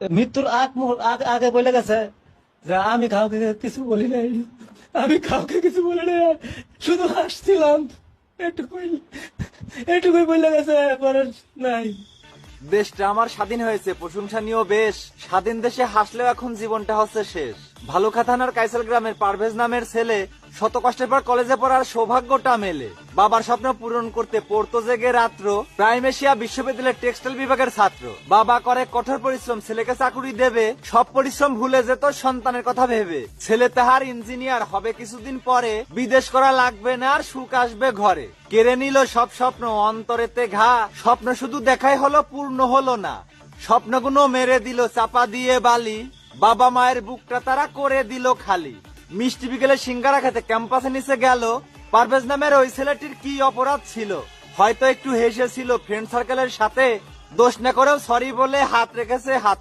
মৃত্যুর আগে বলে গেছে যে আমি কাউকে কিছু বলি নাই, আমি কাউকে কিছু বলি নাই, শুধু হাসছিলাম, এটুকুই এটুকুই বলে গেছে, পরে নাই। দেশটা আমার স্বাধীন হয়েছে প্রশংসনীয় বেশ, স্বাধীন দেশে হাসলেও এখন জীবনটা হচ্ছে শেষ। ভালুকা থানার কাইসাল গ্রামের পারভেজ নামের ছেলে শত কষ্টের পর কলেজে পড়ার সৌভাগ্যটা মেলে। বাবার স্বপ্ন পূরণ করতে পড়তো জেগে রাত্র, প্রাইম এশিয়া বিশ্ববিদ্যালয়ের টেক্সটাইল বিভাগের ছাত্র। বাবা করে কঠোর পরিশ্রম, ছেলেকে চাকুরি দেবে, সব পরিশ্রম ভুলে যেত সন্তানের কথা ভেবে। ছেলে তাহার ইঞ্জিনিয়ার হবে কিছুদিন পরে, বিদেশ করা লাগবে না আর সুখ আসবে ঘরে। কেড়ে নিল সব স্বপ্ন অন্তরেতে ঘা, স্বপ্ন শুধু দেখাই হলো পূর্ণ হলো না। স্বপ্নগুলো মেরে দিল চাপা দিয়ে বালি, বাবা মায়ের বুকটা তারা করে দিল খালি। মিষ্টি বিকেলে সিঙ্গারা খেতে ক্যাম্পাসে নিচে গেল, পারভেজ নামের ওই ছেলেটির কি অপরাধ ছিল? হয়তো একটু হেসেছিল ফ্রেন্ড সার্কেলের সাথে, দোষ না করেও সরি বলে হাত রেখেছে হাতে।